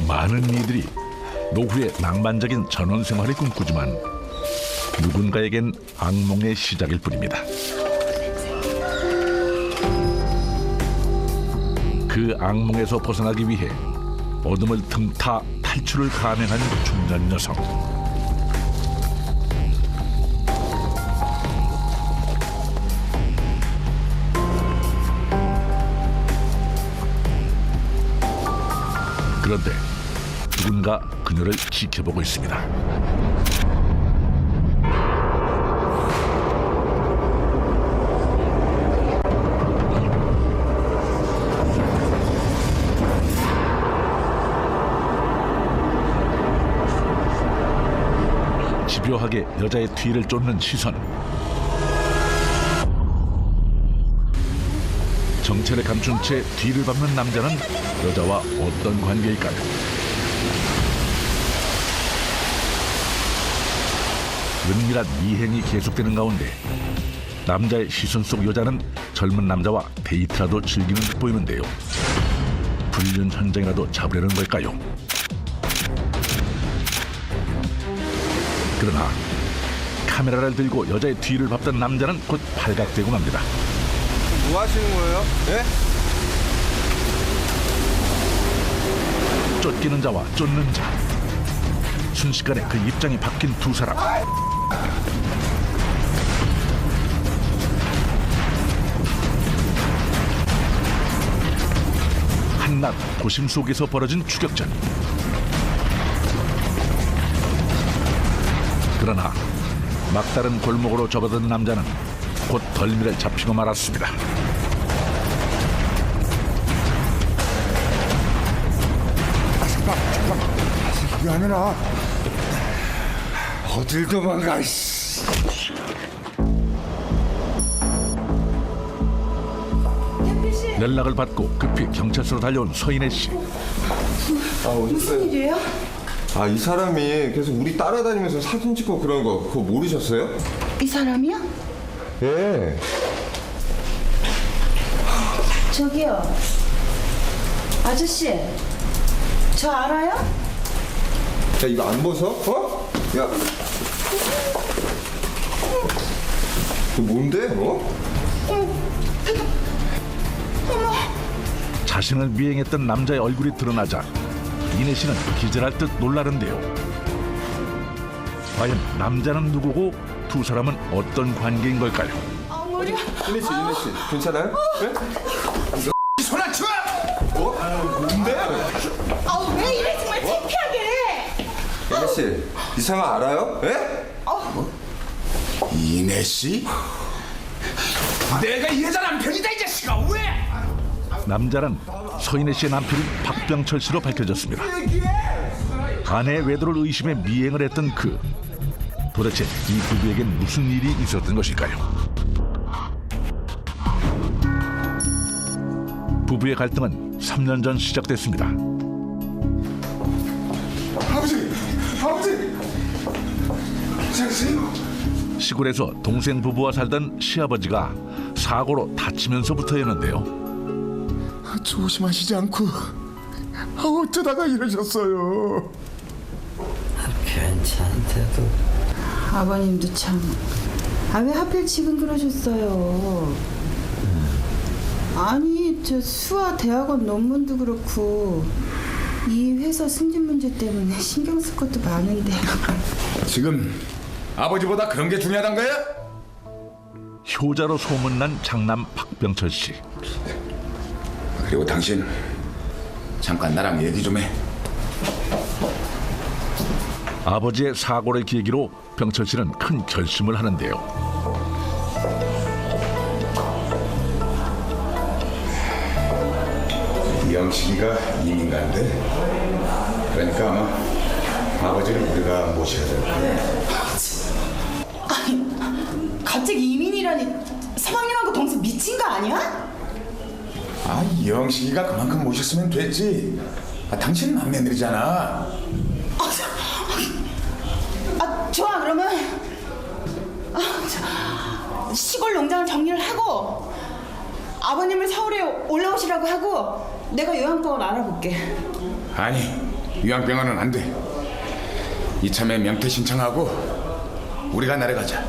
많은 이들이 노후의 낭만적인 전원 생활을 꿈꾸지만 누군가에겐 악몽의 시작일 뿐입니다. 그 악몽에서 벗어나기 위해 어둠을 틈타 탈출을 감행한 중년 여성. 그런데 누군가 그녀를 지켜보고 있습니다. 집요하게 여자의 뒤를 쫓는 시선. 정체를 감춘 채 뒤를 밟는 남자는 여자와 어떤 관계일까요? 은밀한 미행이 계속되는 가운데 남자의 시선 속 여자는 젊은 남자와 데이트라도 즐기는 듯 보이는데요. 불륜 현장이라도 잡으려는 걸까요? 그러나 카메라를 들고 여자의 뒤를 밟던 남자는 곧 발각되고 맙니다. 뭐 하시는 거예요? 예? 쫓기는 자와 쫓는 자. 순식간에 그 입장이 바뀐 두 사람. 한낮 도심 속에서 벌어진 추격전. 그러나 막다른 골목으로 접어든 남자는 곧 덜미를 잡히고 말았습니다. 잠깐. 이게 아니라 어딜 도망가. 이씨. 연락을 받고 급히 경찰서로 달려온 서인혜 씨. 무슨 일이에요? 이 사람이 계속 우리 따라다니면서 사진 찍고 그런 거 그거 모르셨어요? 이 사람이요? 예. 저기요. 아저씨, 저 알아요? 야 이거 안 벗어? 어? 야. 그 뭔데? 자신을 미행했던 남자의 얼굴이 드러나자 이내 씨는 기절할 듯 놀라는데요. 과연 남자는 누구고 두 사람은 어떤 관계인 걸까요? 머리야. 이내 씨, 괜찮아요? 예? 손 안 쳐! 뭔데? 왜 이래 정말 창피하게. 이내 씨, 이 상황 알아요? 예? 이내 씨? 내가 이 여자 남편이다 이 자식아 왜? 남자는 서인혜 씨의 남편인 박병철 씨로 밝혀졌습니다. 아내의 외도를 의심해 미행을 했던 그. 도대체 이 부부에겐 무슨 일이 있었던 것일까요? 부부의 갈등은 3년 전 시작됐습니다. 아버지! 괜찮으세요? 시골에서 동생 부부와 살던 시아버지가 사고로 다치면서부터였는데요. 조심하시지 않고 어쩌다가 이러셨어요? 괜찮대도 아버님도 참. 왜 하필 지금 그러셨어요? 아니, 저 수아 대학원 논문도 그렇고 이 회사 승진 문제 때문에 신경 쓸 것도 많은데. 지금 아버지보다 그런 게 중요하단 거야? 효자로 소문난 장남 박병철 씨. 그리고 당신 잠깐 나랑 얘기 좀 해. 아버지의 사고를 계기로 병철 씨는 큰 결심을 하는데요. 영식이가 이민가인데 그러니까 아마 아버지를 우리가 모셔야 될 거야. 갑자기 이민이라니. 서방님하고 동생 미친 거 아니야? 영식이가 그만큼 모셨으면 됐지. 당신 막내들이잖아. 좋아. 그러면 시골 농장을 정리를 하고 아버님을 서울에 올라오시라고 하고 내가 요양병원 알아볼게. 아니, 요양병원은 안 돼. 이참에 명퇴 신청하고 우리가 내려가자.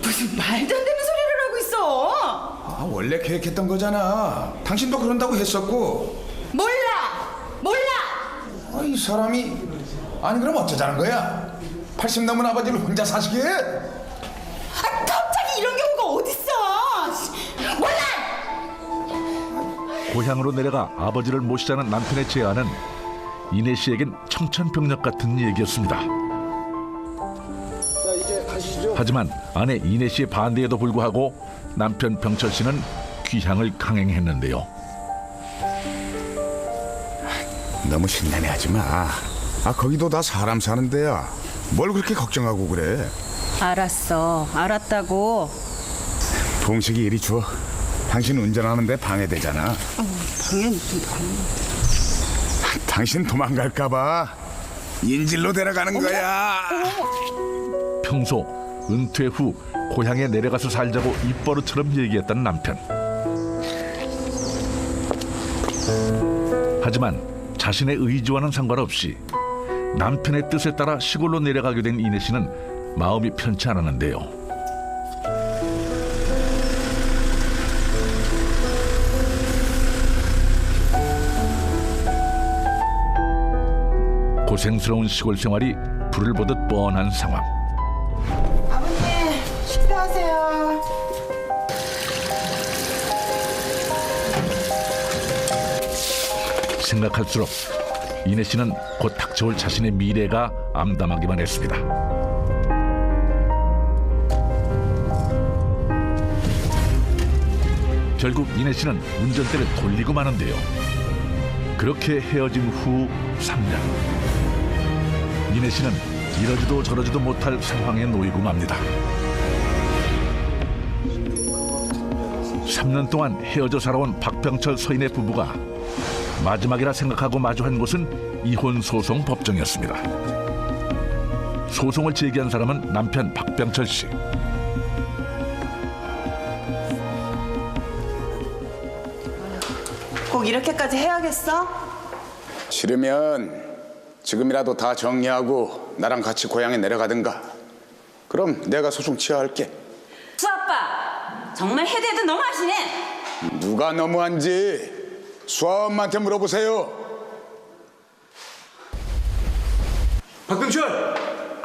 무슨 말도 안 되는 소리를 하고 있어. 아, 원래 계획했던 거잖아. 당신도 그런다고 했었고. 몰라. 아, 이 사람이. 아니 그럼 어쩌자는 거야? 80 넘은 아버지를 혼자 사시게? 갑자기 이런 경우가 어딨어. 몰라. 고향으로 내려가 아버지를 모시자는 남편의 제안은 이내 씨에겐 청천벽력 같은 얘기였습니다. 하지만 아내 이내 씨의 반대에도 불구하고 남편 병철 씨는 귀향을 강행했는데요. 너무 신나게 하지 마. 아, 거기도 다 사람 사는 데야. 뭘 그렇게 걱정하고 그래? 알았어. 알았다고. 봉식이 이리 줘. 당신 운전하는데 방해되잖아. 당신 도망갈까봐 인질로 데려가는 거야. 평소 은퇴 후 고향에 내려가서 살자고 입버릇처럼 얘기했던 남편. 하지만 자신의 의지와는 상관없이 남편의 뜻에 따라 시골로 내려가게 된 이내 씨는 마음이 편치 않았는데요. 고생스러운 시골 생활이 불을 보듯 뻔한 상황. 아버님 식사하세요. 생각할수록 이내 씨는 곧 닥쳐올 자신의 미래가 암담하기만 했습니다. 결국 이내 씨는 운전대를 돌리고 마는데요. 그렇게 헤어진 후 3년. 이내 씨는 이러지도 저러지도 못할 상황에 놓이고 맙니다. 3년 동안 헤어져 살아온 박병철 서인의 부부가 마지막이라 생각하고 마주한 곳은 이혼 소송 법정이었습니다. 소송을 제기한 사람은 남편 박병철 씨. 꼭 이렇게까지 해야겠어? 싫으면 지금이라도 다 정리하고 나랑 같이 고향에 내려가든가. 그럼 내가 소송 취하할게. 수아빠 정말 해대도 너무하시네. 누가 너무한지 수아엄마한테 물어보세요. 박병철!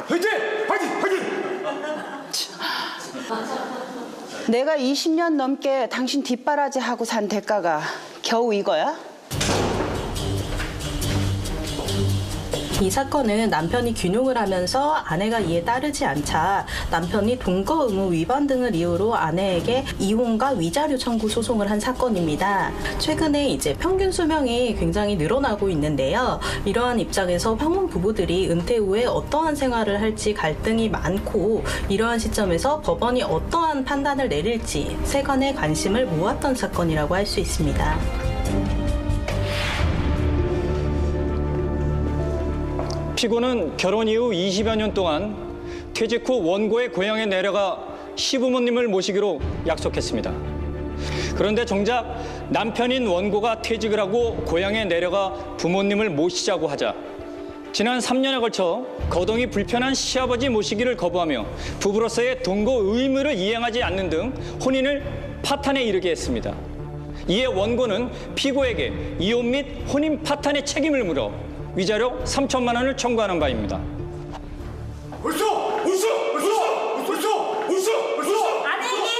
화이팅! 화이팅! 화이팅! 내가 20년 넘게 당신 뒷바라지하고 산 대가가 겨우 이거야? 이 사건은 남편이 귀농을 하면서 아내가 이에 따르지 않자 남편이 동거 의무 위반 등을 이유로 아내에게 이혼과 위자료 청구 소송을 한 사건입니다. 최근에 이제 평균 수명이 굉장히 늘어나고 있는데요. 이러한 입장에서 황혼 부부들이 은퇴 후에 어떠한 생활을 할지 갈등이 많고, 이러한 시점에서 법원이 어떠한 판단을 내릴지 세간의 관심을 모았던 사건이라고 할 수 있습니다. 피고는 결혼 이후 20여 년 동안 퇴직 후 원고의 고향에 내려가 시부모님을 모시기로 약속했습니다. 그런데 정작 남편인 원고가 퇴직을 하고 고향에 내려가 부모님을 모시자고 하자 지난 3년에 걸쳐 거동이 불편한 시아버지 모시기를 거부하며 부부로서의 동거 의무를 이행하지 않는 등 혼인을 파탄에 이르게 했습니다. 이에 원고는 피고에게 이혼 및 혼인 파탄의 책임을 물어 위자료 3천만 원을 청구하는 바입니다. 아내에게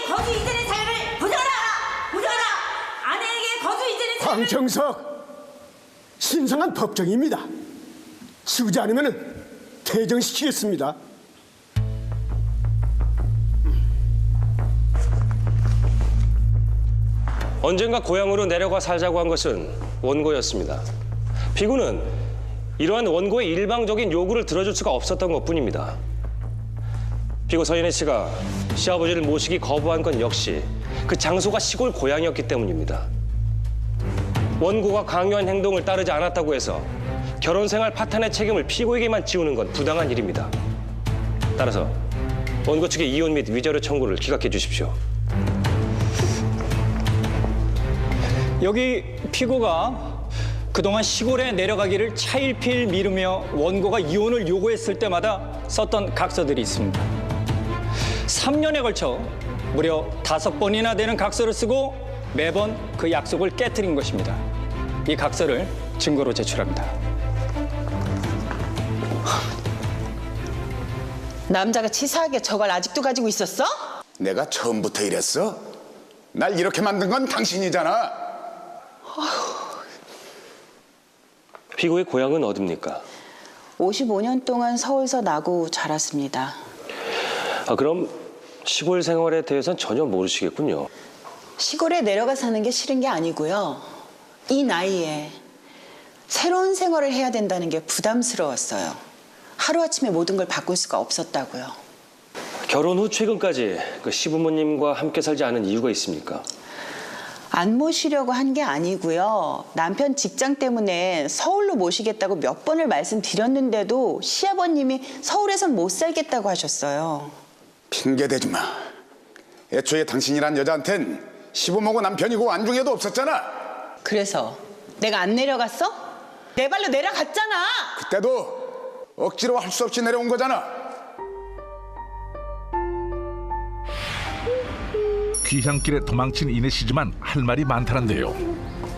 거주 이전의 자유를 보장하라! 보장하라! 아내에게 거주 이전의 자유를... 황청석, 신성한 법정입니다. 치우지 않으면 퇴정시키겠습니다. 언젠가 고향으로 내려가 살자고 한 것은 원고였습니다. 피고는 이러한 원고의 일방적인 요구를 들어줄 수가 없었던 것뿐입니다. 피고 서인혜 씨가 시아버지를 모시기 거부한 건 역시 그 장소가 시골 고향이었기 때문입니다. 원고가 강요한 행동을 따르지 않았다고 해서 결혼생활 파탄의 책임을 피고에게만 지우는 건 부당한 일입니다. 따라서 원고 측의 이혼 및 위자료 청구를 기각해 주십시오. 여기 피고가 그동안 시골에 내려가기를 차일피일 미루며 원고가 이혼을 요구했을 때마다 썼던 각서들이 있습니다. 3년에 걸쳐 무려 5번이나 되는 각서를 쓰고 매번 그 약속을 깨트린 것입니다. 이 각서를 증거로 제출합니다. 남자가 치사하게 저걸 아직도 가지고 있었어? 내가 처음부터 이랬어? 날 이렇게 만든 건 당신이잖아. 피고의 고향은 어디입니까? 55년 동안 서울서 나고 자랐습니다. 그럼 시골 생활에 대해서는 전혀 모르시겠군요. 시골에 내려가 사는 게 싫은 게 아니고요. 이 나이에 새로운 생활을 해야 된다는 게 부담스러웠어요. 하루아침에 모든 걸 바꿀 수가 없었다고요. 결혼 후 최근까지 그 시부모님과 함께 살지 않은 이유가 있습니까? 안 모시려고 한 게 아니고요. 남편 직장 때문에 서울로 모시겠다고 몇 번을 말씀드렸는데도 시아버님이 서울에선 못 살겠다고 하셨어요. 핑계대지 마. 애초에 당신이란 여자한텐 시부모고 남편이고 안중에도 없었잖아. 그래서 내가 안 내려갔어? 내 발로 내려갔잖아. 그때도 억지로 할 수 없이 내려온 거잖아. 귀향길에 도망친 이내 씨지만 할 말이 많다는데요.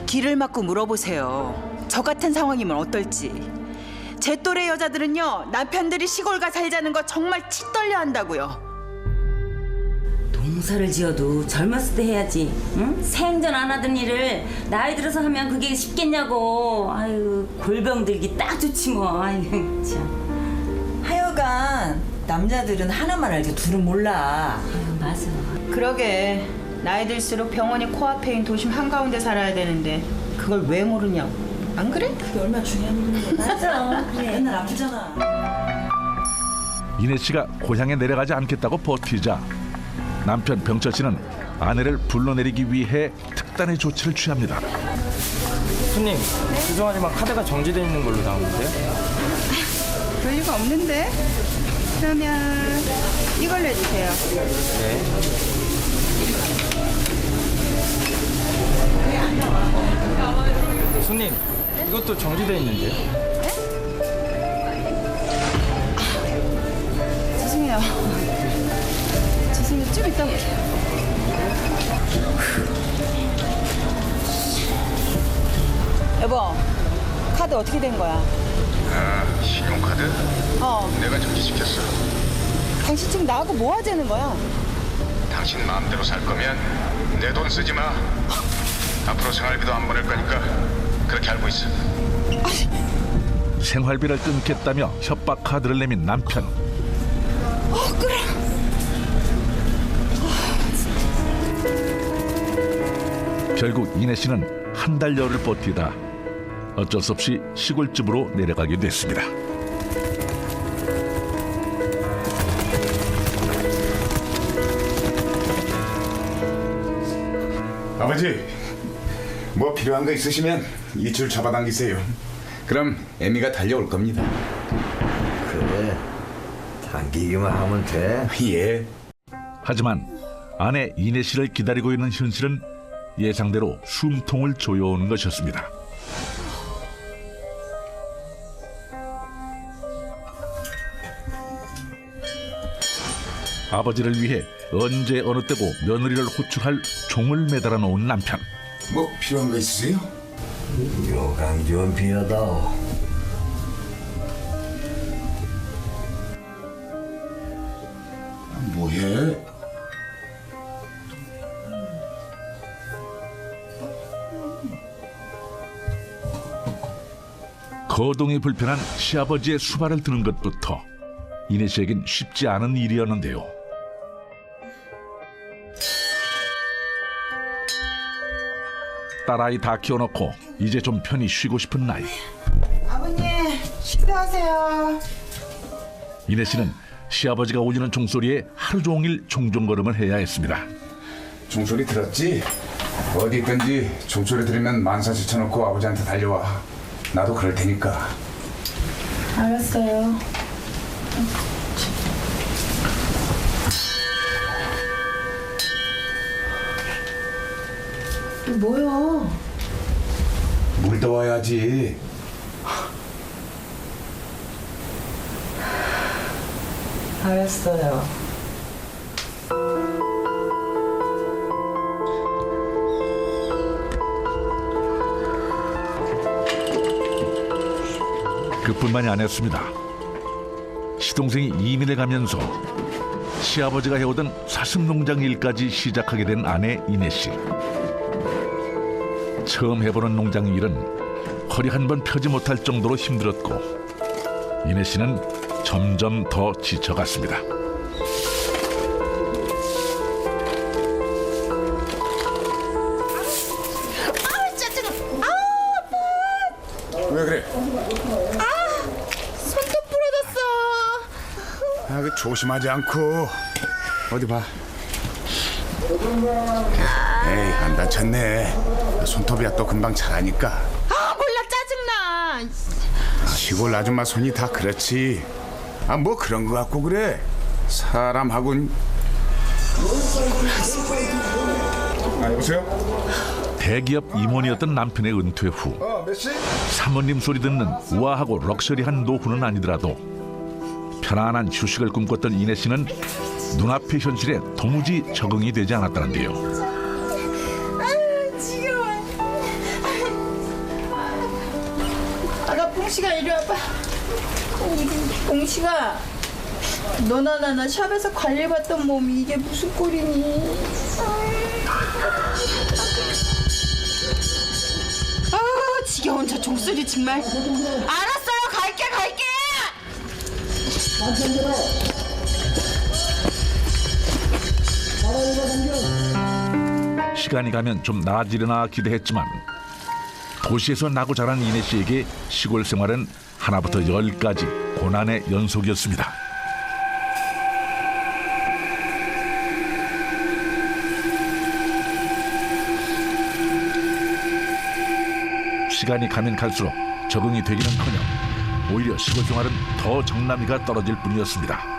길을 막고 물어보세요. 저 같은 상황이면 어떨지. 제 또래 여자들은요, 남편들이 시골 가 살자는 거 정말 치 떨려 한다고요. 농사를 지어도 젊었을 때 해야지. 응? 생전 안 하던 일을 나이 들어서 하면 그게 쉽겠냐고. 아유, 골병 들기 딱 좋지 뭐. 아유, 참. 하여간 남자들은 하나만 알지 둘은 몰라. 아유, 맞아. 그러게 나이 들수록 병원이 코앞에 있는 도심 한가운데 살아야 되는데 그걸 왜 모르냐고. 안 그래? 그게 얼마나 중요한 일인데. 맞아. 그래. 맨날 아프잖아. 이내 씨가 고향에 내려가지 않겠다고 버티자 남편 병철 씨는 아내를 불러내리기 위해 특단의 조치를 취합니다. 손님, 죄송하지만 카드가 정지되어 있는 걸로 나오는데요. 그럴 리가 없는데. 그러면 이걸로 해주세요. 네. 손님, 이것도 정지되어 있는데요. 죄송해요. 죄송해요. 좀 이따 볼게요. 여보, 카드 어떻게 된 거야? 신용카드? 내가 정지시켰어. 당신 지금 나하고 뭐 하자는 거야? 당신 마음대로 살 거면 내 돈 쓰지 마. 앞으로 생활비도 안 보낼 거니까 그렇게 알고 있어. 생활비를 끊겠다며 협박 카드를 내민 남편. 결국 이내 씨는 한 달여를 버티다 어쩔 수 없이 시골집으로 내려가게 됐습니다. 아버지, 뭐 필요한 거 있으시면 이 줄 잡아당기세요. 그럼 애미가 달려올 겁니다. 그래, 당기기만 하면 돼. 예. 하지만 아내 이내 씨를 기다리고 있는 현실은 예상대로 숨통을 조여오는 것이었습니다. 아버지를 위해 언제 어느 때고 며느리를 호출할 종을 매달아 놓은 남편. 뭐 필요한 거 있으세요? 요강 좀 비워다오. 뭐해? 거동이 불편한 시아버지의 수발을 드는 것부터 이내 씨에겐 쉽지 않은 일이었는데요. 딸아이 다 키워놓고 이제 좀 편히 쉬고 싶은 나이. 아버님 식사하세요. 이내 씨는 시아버지가 울리는 종소리에 하루 종일 종종걸음을 해야 했습니다. 종소리 들었지? 어디 있든지 종소리 들으면 만사 제쳐놓고 아버지한테 달려와. 나도 그럴 테니까. 알았어요. 뭐야? 물 떠와야지. 알았어요. 그뿐만이 아니었습니다. 시동생이 이민을 가면서 시아버지가 해오던 사슴농장 일까지 시작하게 된 아내 이내 씨. 처음 해보는 농장 일은 허리 한 번 펴지 못할 정도로 힘들었고 이내 씨는 점점 더 지쳐갔습니다. 왜 그래? 손톱 부러졌어. 아, 그 조심하지 않고 어디 봐. 에이, 안 다쳤네. 손톱이야 또 금방 자라니까. 몰라, 짜증나. 시골 아줌마 손이 다 그렇지. 아, 뭐 그런 거 갖고 그래. 사람하고는. 아, 여보세요? 대기업 임원이었던 남편의 은퇴 후 사모님 소리 듣는 우아하고 럭셔리한 노후는 아니더라도 편안한 휴식을 꿈꿨던 이내 씨는 눈앞의 현실에 도무지 적응이 되지 않았다는데요. 지겨워. 아가, 봉식아, 이리 와봐. 봉식아, 너나 나나 샵에서 관리받던 몸이 이게 무슨 꼴이니? 지겨운 저 종소리 정말. 알았어요, 갈게. 시간이 가면 좀 나아지려나 기대했지만 도시에서 나고 자란 이내 씨에게 시골 생활은 하나부터 10까지 고난의 연속이었습니다. 시간이 가면 갈수록 적응이 되기는커녕 오히려 시골 생활은 더 정남이가 떨어질 뿐이었습니다.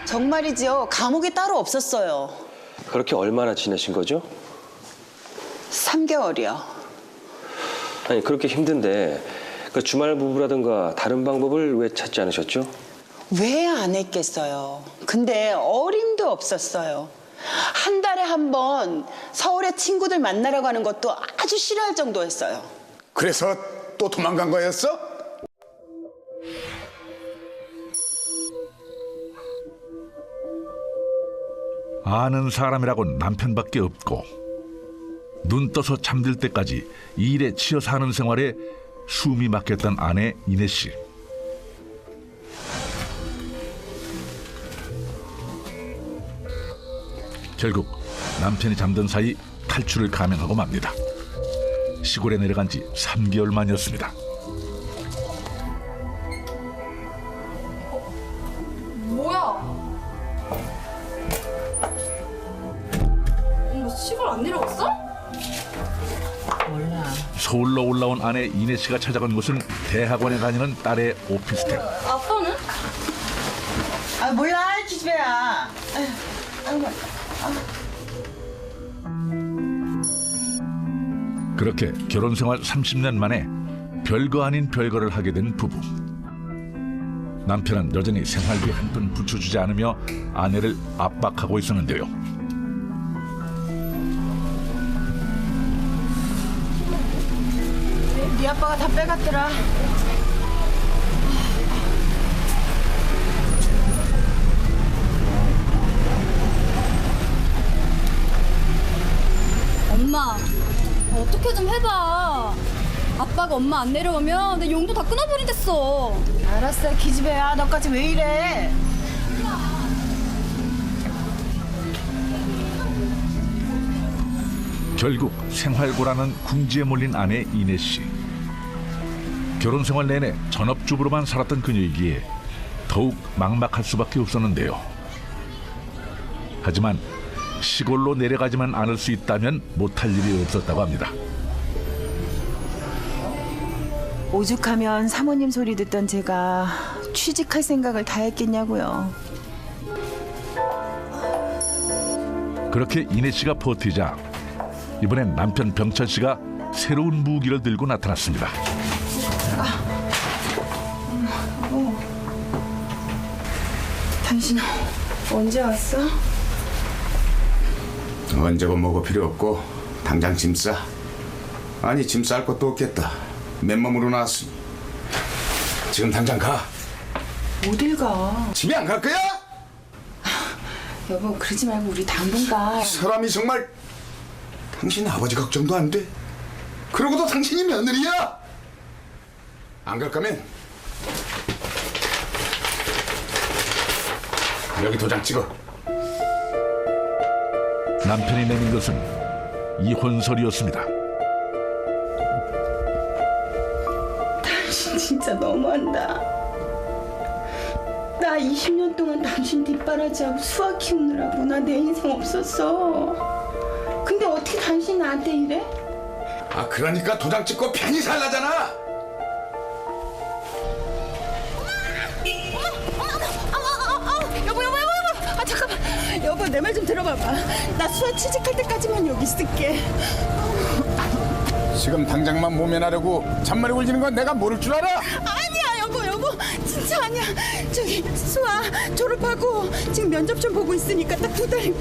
정말이지요. 감옥이 따로 없었어요. 그렇게 얼마나 지내신 거죠? 3개월이요. 아니 그렇게 힘든데 그 주말 부부라든가 다른 방법을 왜 찾지 않으셨죠? 왜 안 했겠어요. 근데 어림도 없었어요. 한 달에 한 번 서울에 친구들 만나러 가는 것도 아주 싫어할 정도였어요. 그래서 또 도망간 거였어? 아는 사람이라곤 남편밖에 없고 눈 떠서 잠들 때까지 이 일에 치여 사는 생활에 숨이 막혔던 아내 이내 씨. 결국 남편이 잠든 사이 탈출을 감행하고 맙니다. 시골에 내려간 지 3개월 만이었습니다. 뭐야? 시골 안 내려갔어? 몰라. 서울로 올라온 아내 이내 씨가 찾아간 곳은 대학원에 다니는 딸의 오피스텔. 아빠는? 몰라, 기집애야. 그렇게 결혼 생활 30년 만에 별거 아닌 별거를 하게 된 부부. 남편은 여전히 생활비 한 푼 붙여주지 않으며 아내를 압박하고 있었는데요. 네 아빠가 다 빼갔더라. 엄마, 어떻게 좀 해봐. 아빠가 엄마 안 내려오면 내 용도 다 끊어버리겠어. 알았어, 기집애야. 너까지 왜 이래? 결국 생활고라는 궁지에 몰린 아내 이내 씨. 결혼 생활 내내 전업주부로만 살았던 그녀이기에 더욱 막막할 수밖에 없었는데요. 하지만 시골로 내려가지만 않을 수 있다면 못할 일이 없었다고 합니다. 오죽하면 사모님 소리 듣던 제가 취직할 생각을 다 했겠냐고요. 그렇게 이내 씨가 버티자 이번엔 남편 병철 씨가 새로운 무기를 들고 나타났습니다. 여보, 당신 언제 왔어? 언제고 뭐고 필요 없고 당장 짐 싸. 아니 짐 쌀 것도 없겠다. 맨몸으로 나왔으니 지금 당장 가. 어딜 가? 집에 안 갈 거야? 여보, 그러지 말고 우리 당분간. 사람이 정말 당신 아버지 걱정도 안 돼. 그러고도 당신이 며느리야. 안 갈 거면 여기 도장 찍어. 남편이 내민 것은 이혼설이었습니다. 당신 진짜 너무한다. 나 20년 동안 당신 뒷바라지하고 수학 키우느라고 나 내 인생 없었어. 근데 어떻게 당신 나한테 이래? 아 그러니까 도장 찍고 편히 살라잖아. 여보. 아 잠깐만. 여보, 내 말 좀 들어봐봐. 나 수학 취직할 때까지만 여기 있을게. 지금 당장만 모면하려고 잔머리 굴리는 건 내가 모를 줄 알아? 아니야 여보 진짜 아니야. 저기 수아 졸업하고 지금 면접 좀 보고 있으니까 딱 2달,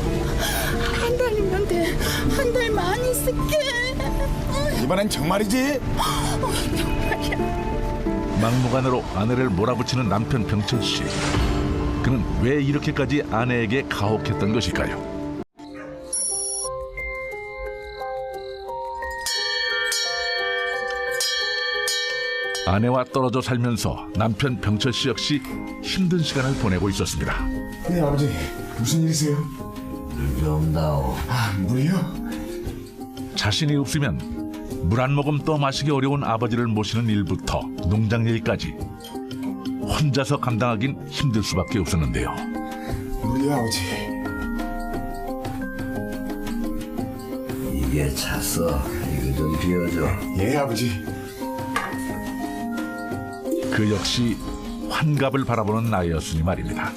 한 달이면 돼. 한 달만 있을게. 이번엔 정말이지? 정말이야. 막무가내로 아내를 몰아붙이는 남편 병철 씨. 그는 왜 이렇게까지 아내에게 가혹했던 것일까요? 아내와 떨어져 살면서 남편 병철 씨 역시 힘든 시간을 보내고 있었습니다. 네 아버지 무슨 일이세요? 물 좀 다오. 아 물이요? 자신이 없으면 물 한 모금 떠 마시기 어려운 아버지를 모시는 일부터 농장 일까지 혼자서 감당하긴 힘들 수밖에 없었는데요. 물이요 아버지. 이게 찼어. 이거 좀 비워줘. 예 아버지. 그 역시 환갑을 바라보는 나이였으니 말입니다.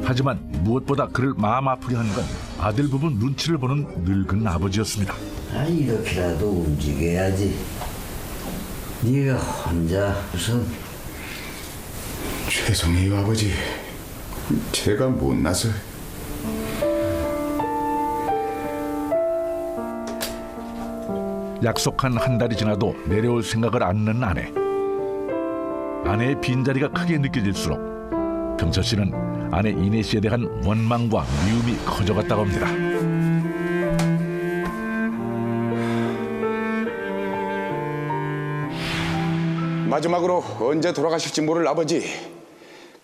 하지만 무엇보다 그를 마음 아프게 하는 건 아들 부부 눈치를 보는 늙은 아버지였습니다. 아 이렇게라도 움직여야지. 네가 혼자 무슨. 죄송해요 아버지. 제가 못나서. 약속한 한 달이 지나도 내려올 생각을 않는 아내. 아내의 빈자리가 크게 느껴질수록 병철 씨는 아내 이내 씨에 대한 원망과 미움이 커져갔다고 합니다. 마지막으로 언제 돌아가실지 모를 아버지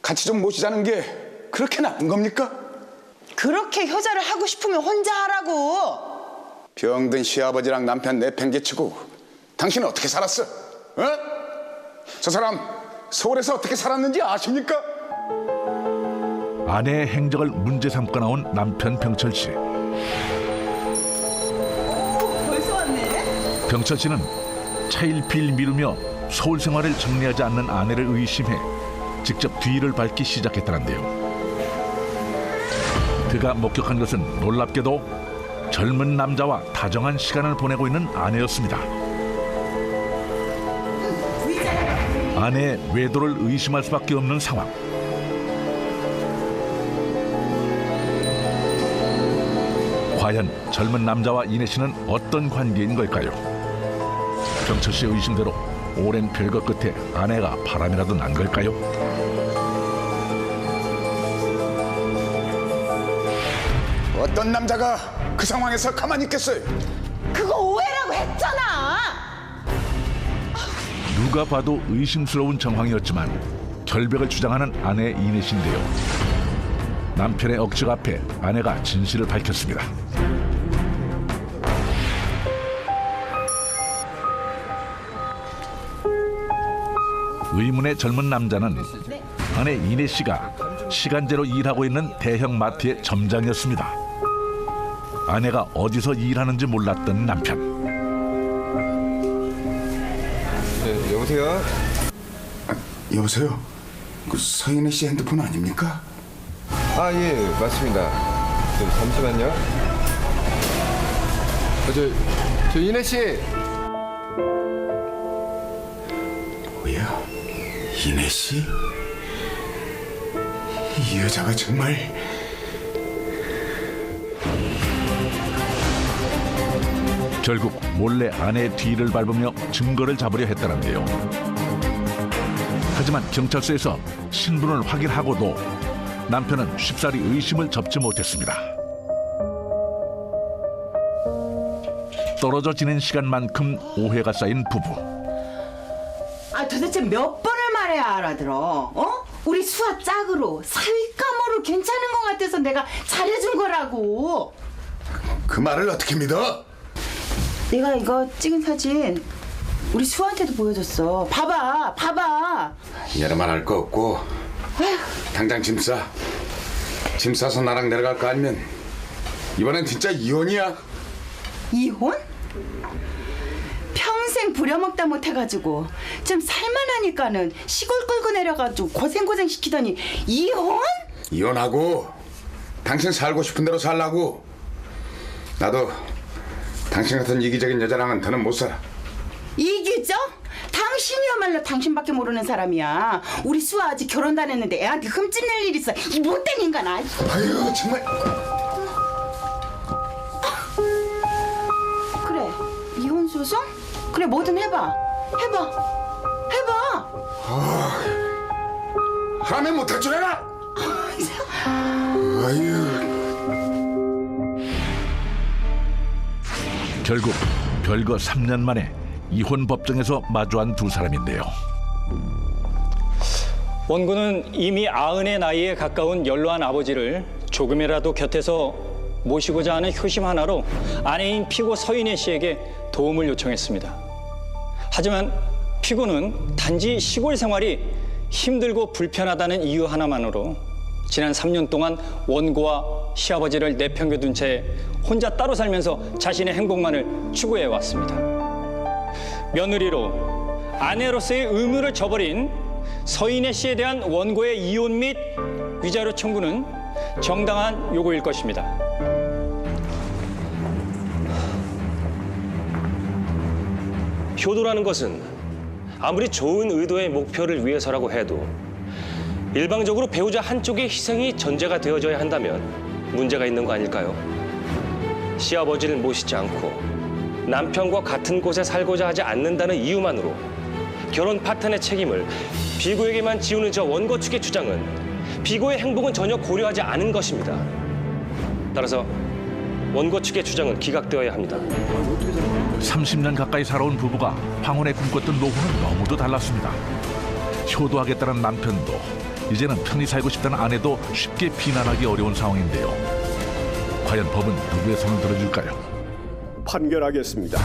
같이 좀 모시자는 게 그렇게 나쁜 겁니까? 그렇게 효자를 하고 싶으면 혼자 하라고. 병든 시아버지랑 남편 내팽개치고 당신은 어떻게 살았어? 어? 저 사람 서울에서 어떻게 살았는지 아십니까? 아내의 행적을 문제 삼고 나온 남편 병철 씨. 벌써 왔네. 병철 씨는 차일피일 미루며 서울 생활을 정리하지 않는 아내를 의심해 직접 뒤를 밟기 시작했다는데요. 그가 목격한 것은 놀랍게도 젊은 남자와 다정한 시간을 보내고 있는 아내였습니다. 아내의 외도를 의심할 수밖에 없는 상황. 과연 젊은 남자와 이내 씨는 어떤 관계인 걸까요? 병철 씨의 의심대로 오랜 별거 끝에 아내가 바람이라도 난 걸까요? 어떤 남자가 그 상황에서 가만히 있겠어요? 그거 오해라고 했잖아. 누가 봐도 의심스러운 정황이었지만 결백을 주장하는 아내 이내 씨인데요. 남편의 억측 앞에 아내가 진실을 밝혔습니다. 의문의 젊은 남자는 아내 이내 씨가 시간제로 일하고 있는 대형 마트의 점장이었습니다. 아내가 어디서 일하는지 몰랐던 남편. 네, 여보세요? 여보세요? 그 서인혜 씨 핸드폰 아닙니까? 아, 예, 맞습니다. 잠시만요. 저 이내 씨. 뭐야? 이내 씨? 이 여자가 정말... 결국 몰래 아내의 뒤를 밟으며 증거를 잡으려 했다는데요. 하지만 경찰서에서 신분을 확인하고도 남편은 쉽사리 의심을 접지 못했습니다. 떨어져 지낸 시간만큼 오해가 쌓인 부부. 아, 도대체 몇 번을 말해야 알아들어? 우리 수아 짝으로 사위감으로 괜찮은 것 같아서 내가 잘해준 거라고. 그 말을 어떻게 믿어? 내가 이거 찍은 사진 우리 수아한테도 보여줬어. 봐봐. 여러 말 할 거 없고 당장 짐 싸. 짐 싸서 나랑 내려갈 거 아니면 이번엔 진짜 이혼이야. 이혼? 평생 부려먹다 못해가지고 좀 살만하니까는 시골 끌고 내려가지고 고생 시키더니 이혼? 이혼하고 당신 살고 싶은 대로 살라고. 나도 당신 같은 이기적인 여자랑은 더는 못 살아. 이기적? 당신이야말로 당신밖에 모르는 사람이야. 우리 수아 아직 결혼도 안 했는데 애한테 흠집 낼 일 있어. 이 못된 인간아. 아유 정말. 그래, 이혼 소송? 그래, 뭐든 해봐. 하면 못할 줄 알아. 아유. 결국 별거 3년 만에 이혼 법정에서 마주한 두 사람인데요. 원고는 이미 90의 나이에 가까운 연로한 아버지를 조금이라도 곁에서 모시고자 하는 효심 하나로 아내인 피고 서인혜 씨에게 도움을 요청했습니다. 하지만 피고는 단지 시골 생활이 힘들고 불편하다는 이유 하나만으로 지난 3년 동안 원고와 시아버지를 내팽겨둔 채 혼자 따로 살면서 자신의 행복만을 추구해 왔습니다. 며느리로 아내로서의 의무를 저버린 서인혜 씨에 대한 원고의 이혼 및 위자료 청구는 정당한 요구일 것입니다. 효도라는 것은 아무리 좋은 의도의 목표를 위해서라고 해도 일방적으로 배우자 한쪽의 희생이 전제가 되어져야 한다면 문제가 있는 거 아닐까요? 시아버지를 모시지 않고 남편과 같은 곳에 살고자 하지 않는다는 이유만으로 결혼 파탄의 책임을 피고에게만 지우는 저 원고 측의 주장은 피고의 행복은 전혀 고려하지 않은 것입니다. 따라서 원고 측의 주장은 기각되어야 합니다. 30년 가까이 살아온 부부가 황혼에 꿈꿨던 노후는 너무도 달랐습니다. 효도하겠다는 남편도 이제는 편히 살고 싶다는 아내도 쉽게 비난하기 어려운 상황인데요. 과연 법은 누구의 손을 들어줄까요? 판결하겠습니다.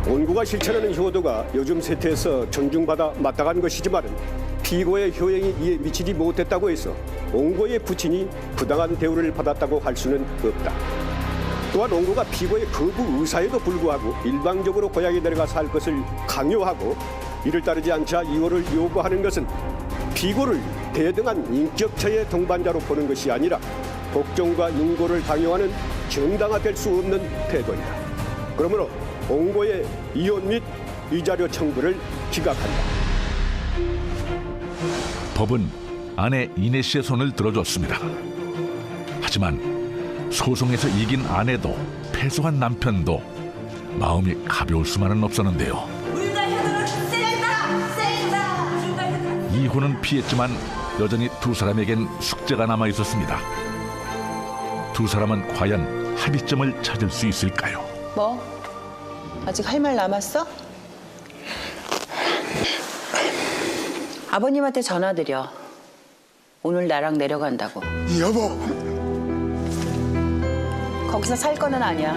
원고가 실천하는 효도가 요즘 세태에서 존중받아 마땅한 것이지만 피고의 효행이 이에 미치지 못했다고 해서 원고의 부친이 부당한 대우를 받았다고 할 수는 없다. 또한 원고가 피고의 거부 의사에도 불구하고 일방적으로 고향에 내려가 살 것을 강요하고 이를 따르지 않자 이혼을 요구하는 것은 피고를 대등한 인격체의 동반자로 보는 것이 아니라 복종과 인고를 강요하는 정당화될 수 없는 태도이다. 그러므로 원고의 이혼 및 위자료 청구를 기각한다. 법은 아내 이내 씨의 손을 들어줬습니다. 하지만 소송에서 이긴 아내도 패소한 남편도 마음이 가벼울 수만은 없었는데요. 이혼은 피했지만 여전히 두 사람에겐 숙제가 남아 있었습니다. 두 사람은 과연 합의점을 찾을 수 있을까요? 뭐? 아직 할 말 남았어? 아버님한테 전화드려. 오늘 나랑 내려간다고. 여보. 거기서 살 거는 아니야.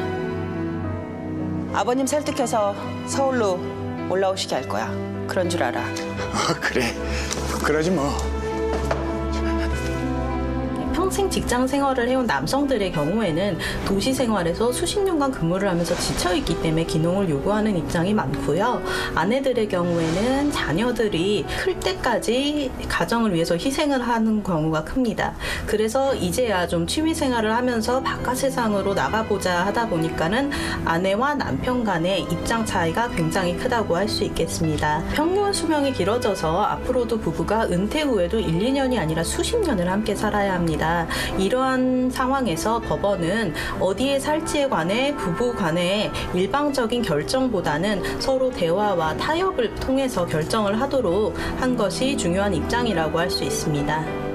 아버님 설득해서 서울로 올라오시게 할 거야. 그런 줄 알아. 그래. 그러지 뭐. 평생 직장 생활을 해온 남성들의 경우에는 도시 생활에서 수십 년간 근무를 하면서 지쳐있기 때문에 귀농을 요구하는 입장이 많고요. 아내들의 경우에는 자녀들이 클 때까지 가정을 위해서 희생을 하는 경우가 큽니다. 그래서 이제야 좀 취미 생활을 하면서 바깥 세상으로 나가보자 하다 보니까는 아내와 남편 간의 입장 차이가 굉장히 크다고 할 수 있겠습니다. 평균 수명이 길어져서 앞으로도 부부가 은퇴 후에도 1, 2년이 아니라 수십 년을 함께 살아야 합니다. 이러한 상황에서 법원은 어디에 살지에 관해 부부 간의 일방적인 결정보다는 서로 대화와 타협을 통해서 결정을 하도록 한 것이 중요한 입장이라고 할 수 있습니다.